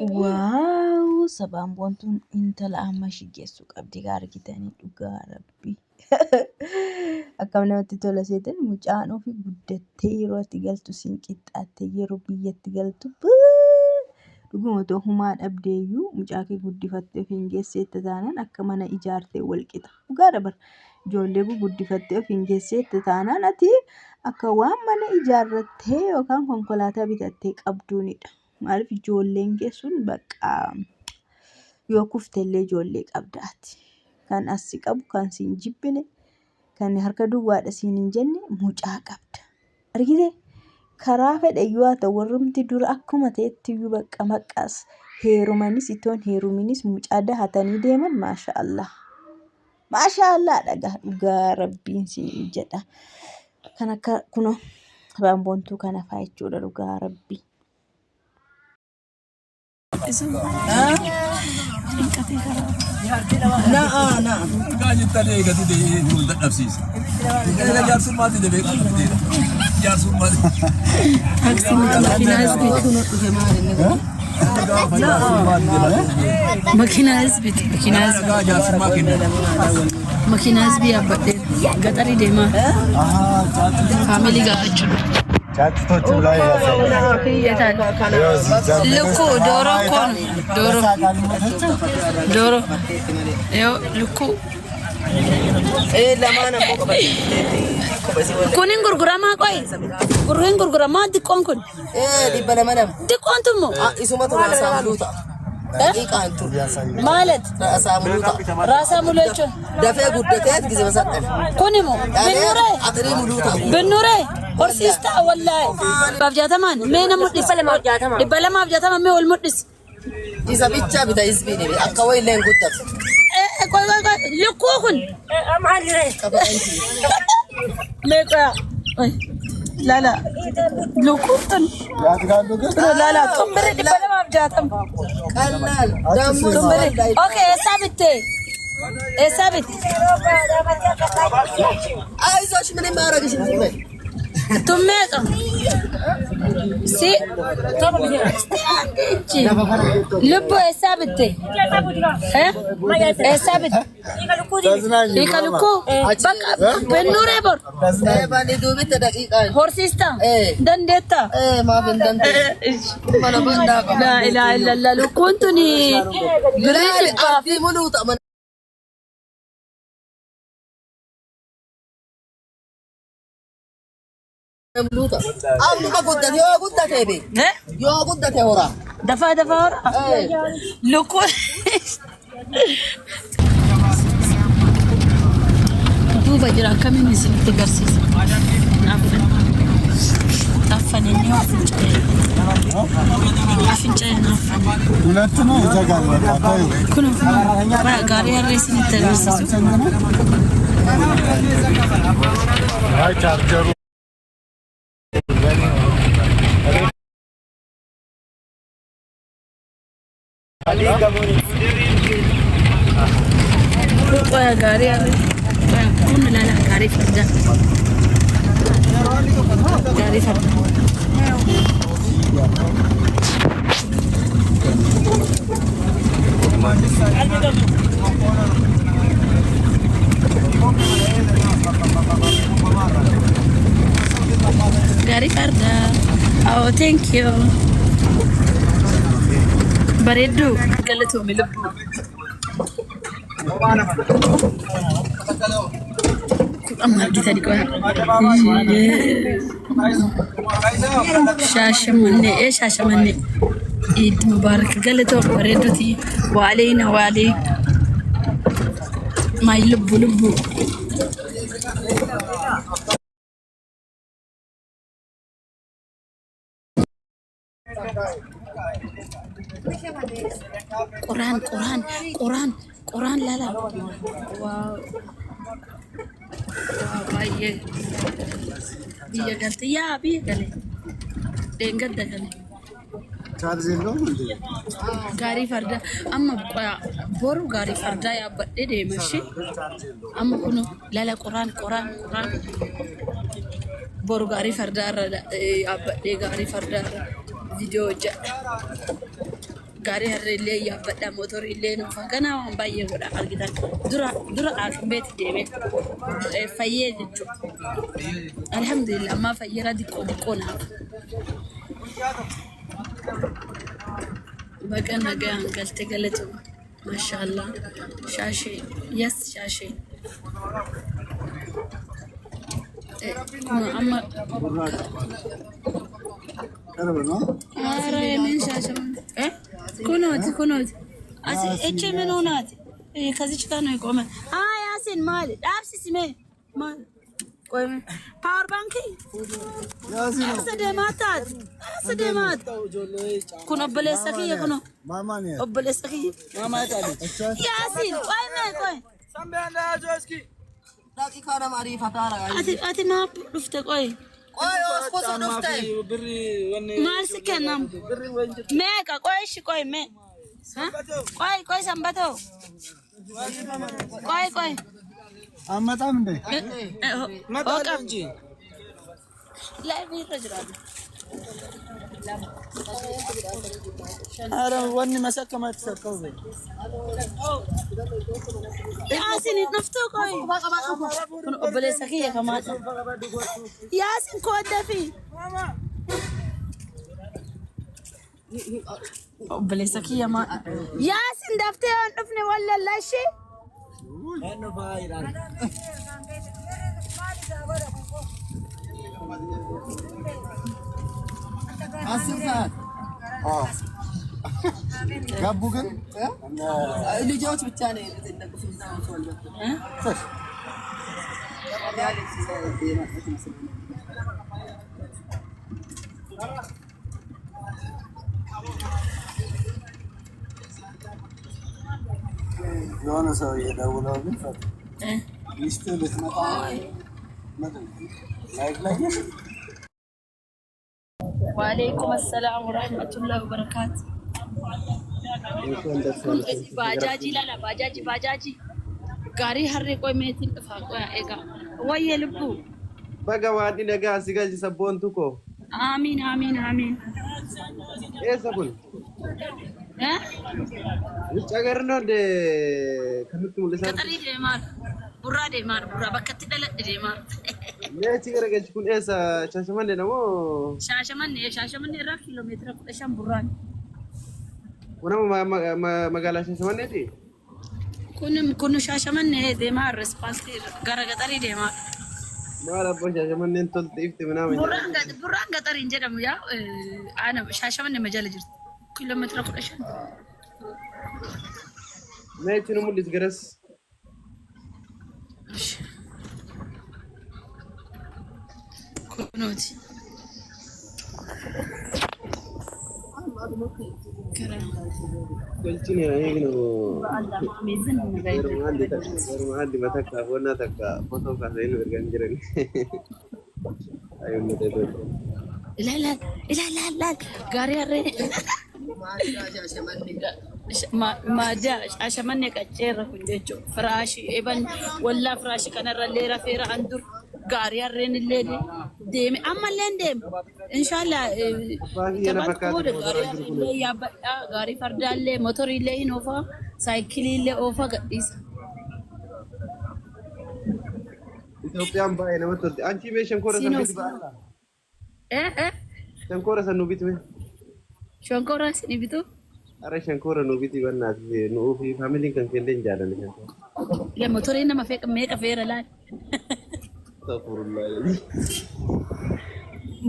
واو سبان بونتون انت لأما شجيسو قبدي غارجتاني dhugaa rabbi akkam namatti tola seetan mucaan ofii guddattee yeroo itti galtu sinqixxaattee yeroo biyyatti galtu dhuguma otoo humaa dhabdeeyyuu mucaa kee guddifattee ofiin geesseetta taanaan akka mana ijaartee walqixa dhugaa dabar ijoollee guddifattee ofiin geesseetta taanaan ati akka waan mana ijaarrattee yookaan konkolaataa bitattee qabduunidha. Maaliif ijoolleen geessuun bakka yoo kuftellee ijoollee qabdaati. Kan asii qabu kan siin jibbine kan harka duwwaadha siin hin jenne mucaa qabda. Argitee karaa fedhayyuu haa ta'u warrumti dura akkuma ta'etti bakka maqaas heerumanis itoon heeruminis mucaa dahatanii deeman maashaallah. Maashaallah dhugaa rabbiin siin jedha. Kan akka kunoo baamboontuu kana fa'aa jechuudha dhugaa rabbii. نعم قاعد يتريق كده يقول نفسي انا جالس ما تدي بيك جالس ما في ناس بيكونوا جمال ماكيناز بيابدين قطري ديما فاميلي قاعد ጫጭቶቹ ላይ ልኩ ዶሮ ኮን ዶሮ ያው ልኩ ኩኒን ጉርጉራማ ቆይ ጉርጉራማ ዲቆን ኩን ዲበለመለም ዲቆን ትሞ ኢሱመቱ ራሳሙሉታ ደቂቃንቱ ማለት ራሳሙሎቹ ደፈ ጉደቴት ጊዜ መሰጠን ኩኒሞ ብኑሬ አጥሪ ሙሉታ ብኑሬ ሆርሲስታ ወላሂ ባብጃተማን ሜና ሙዲስ ዲበለማ ባብጃተማ ሜ ወልሙዲስ ኢሳ ብቻ ቢታ ኢስቢኒ አካወይ ለን ጉደት ቆይ ልኩኩን አማልሬ ሜቃ ላላ ልኩትን ያድጋሉ ግን ላላ ቱምብሬ ዲበለማ ባብጃተም ቀላል ደሙ ቱምብሬ ኦኬ ኤሳብት አይዞሽ ምንም ማረግሽ ቱሜቃ ሲ ልቦ ኤሳብት ኤሳብት ይከልኩ በቃ በኑሬ ቦር ባኒ ዱብት ደቂቃ ሆርሲስታ ደንዴታ ማፍን ደንዴ ማና ባንዳ ላ ኢላሃ ኢላላህ ልኩንቱኒ ግሪሽ አዲ ሙሉታ ملوتا أما قدت يا قدت هبي يا قدت هورا دفع ورا لوكو دوبا جرا كم من سنة تجرسيس نافن إني عفن جاي نافن ሁለት ነው ይዘጋል በቃ كنو ጋሪ ያሬስን ተገርሲስ አይ ቻርጀሩ Pokoknya gari aku, pun lala gari farda, gari farda. Gari farda, oh thank you. Baredu, kalau tu milup. Amat kita di kau. Shashamane. Eid Mubarak. Kalau tu baredu ti, walina wali. Mai lubu. Quran lala. Wow. Baye. Biya ganti ya biya kali. Dengar dah kali. ቻርጅ የለውም እንዴ ጋሪ ፈርዳ አማ ቦሩ ጋሪ ፈርዳ ያበደ ደመሽ አማ ኩኑ ለላ ቁርአን ቦሩ ጋሪ ፈርዳ ያበደ ጋሪ ፈርዳ ቪዲዮ gaarii harreellee yaabbadha motoriillee nuufa ganaa waan baay'ee godha argitan dura aqbeeti deeme fayyee jechuudha. Alhamdulillah ammaa fayyeera diqqoo naaf. Baga nagaan galte galatu maashaallah shaashee yes shaashee. Amma ara yemin shaashaman kunooti asi eche menunaati kazichi kana ikome yasin mali dabsisime mal koyme power bank yasin sademat kuno obbolesaki kuno mama ne obbolesaki mama tali yasin koy sambe anda joski Daki kana mari fatara. ati ma dufte koy Osko dufte. mal sikenam meka koy me koy sambato koy አመጣም እንዴ መጣ እንጂ ላይቭ ይረጅራል አረ ወኒ መሰከማ ተሰከው ያሲን ነፍቶ ቆይ ኦብሌሰኪ የከማት ያሲን ኮደፊ ኦብሌሰኪ የማ ያሲን ደፍቴ አንጥፍኔ ወለላሽ Eno fairan. Asifat. ገቡ ግን ልጆች ብቻ ነው የተደነቁ ፍዛው ወልበት የሆነ ሰው የደውለው ግን ሚስቱ ልትመጣ ላይክ ላይ ወአለይኩም ሰላም ወራህመቱላሂ ወበረካቱ ባጃጂ ጋሪ ሀሬ ቆይ ሜትን ጥፋ ቆይ ኤጋ ወየ ልቡ Bagawaadi nagaa si galchi sabboontu koo. አሚን Eessa kun? Wucci agarnoo de kamitti mul'isaa? ገጠሪ deemaar burraa bakkatti dhaladhe deemaar Meechi garagalchi kun eessa Shaashamannee namoo? shaashamannee irraa kiiloomeetira 15 burraan Kunama magaalaa Shaashamanneeti? kun shaashamannee deemaar respaaltii gara gaxarii deemaar Maal abbaa Shaashamanneen tolti ifti minaa burraan gaxariin jedhamu yaa ana shaashamannee majala jirti kiiloomeetira 15 Meechi nu mul'is garas? kunuuti Galchini haa eegnu. Garmaaddi matakka foonnaa takka fotoo kaasee nu ergan jirani. Ayyuu mutee tokko. ilaal gaarii harree maadaa shaashamannee qacceerra kun jechuun firaashii eban wallaa firaashii kanarrallee rafeera an dur gaarii harreen illee deeme ammallee deeme inshaallah taphaatti booda gaarii harreellee yaabbadhaa gaarii fardaallee motoriillee hin oofaa saayikiliillee oofaa gadhiisa. Itoophiyaan baay'ee namatti tolti. Anchi mee shankoora san biti baala? Shankoora san nu bitime? Shonkora sini bitu? Ara shankoora nu biti bannaati nuu fi faamiliin kan kenneen jaalanne shankoora. Ya motoriin nama meeqa feera laal? Astaghfirullah.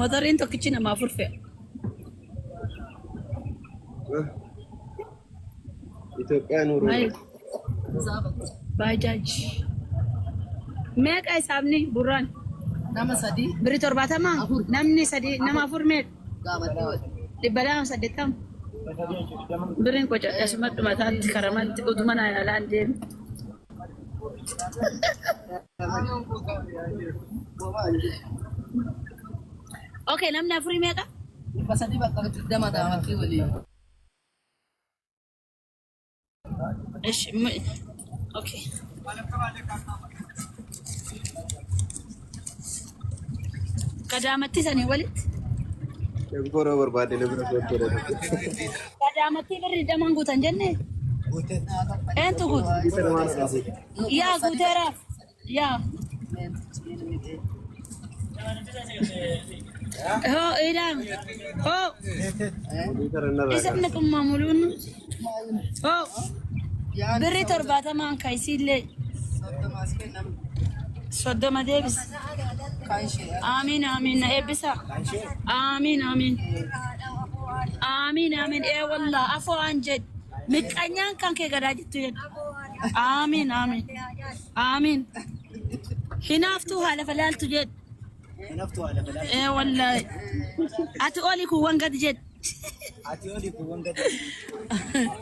Motoriin tokkichi nama 4 fe'a. Itoophiyaan uruu. Bajaaj. Meeqa isaabni burraan? nama sadi Biri 70 namni sadi nama 4 meeqa? gabatee 180. Biriin qoca asumatti mataatti karamatti utuma na yaalaan deemu. Okay, namni 4 meeqa? sadi bakka dama daamatti waliin Ish, okay. Kadaamatti sanii walitti? Shankoora barbaade na bira shankoora. دامتي بري دمان قوتن جنة أنت قوت يا قوترا يا هو إيران هو إسمكم معمولون هو بري ترباتا مان كايسي لي صدما ديبس آمين آمين إبسا آمين آمين آمين آمين إيه والله عفو عن جد مكانيان كان كي قراجتو يد آمين آمين آمين هنا أفتوها لفلال تجد إيه والله أتقولي كوان قد جد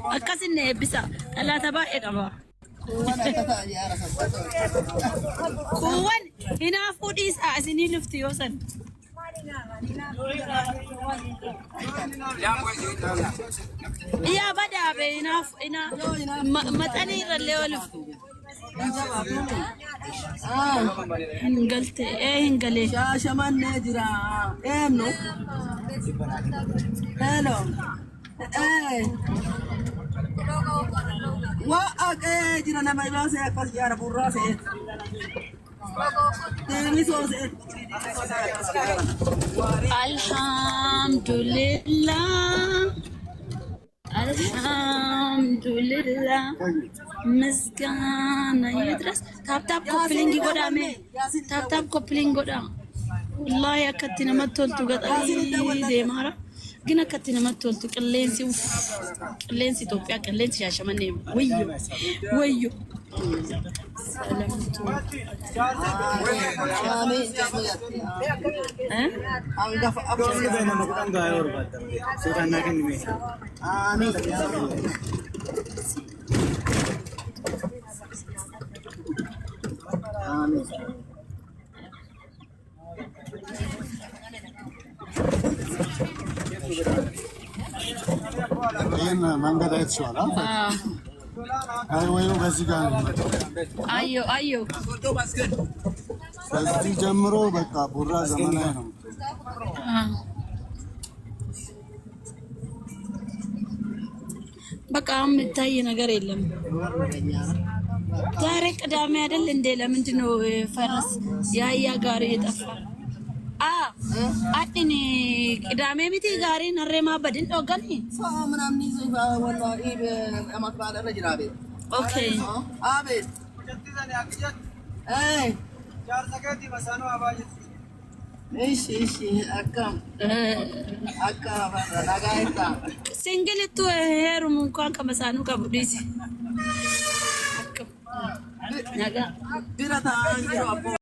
أكاسين إبسا لا تبا إقبا كوان هنا أفوديس أسيني لفتي يوسن يا بدا بينا متاني رليولف هنقلت ايه هنقلي شاشة من نجرا ايه نو هلو ايه واق ايه جرا نما يباسي اكس يا رب الراس الحمد لله الحمد لله مسكان يدرس تاب تاب كوبلينج قدامي تاب تاب كوبلينج قدام والله يا كتنا ما تولتو قد دي مارا جنا كتنا ما تولتو كلينسي توبيا كلينسي يا شماني ويو ويو መንገድ አይተሽዋል? አይ ወይ በዚህ ጋር አዮ አዮ ከዚህ ጀምሮ በቃ ቡራ ዘመናዊ ነው። በቃ የምታይ ነገር የለም። ዛሬ ቅዳሜ አይደል እንዴ? ለምንድን ነው ፈረስ ያያ ጋሪ የጠፋ? አጥኒ ቅዳሜ ሚቲ ጋሪ ነሬማ በድን ኦገኒ ምናምን ይዘፋ ወላሂ በአማት ባለ ረጅራቤ ኦኬ አቤት አይ ጃርሰከቲ መሳኖ አባጅት እሺ እሺ አካም ረጋይታ ሲንግልቱ ሄሩም እንኳን ከመሳኑ ከቡዲሲ ነጋ ቢረታ አንጅሮ አቦ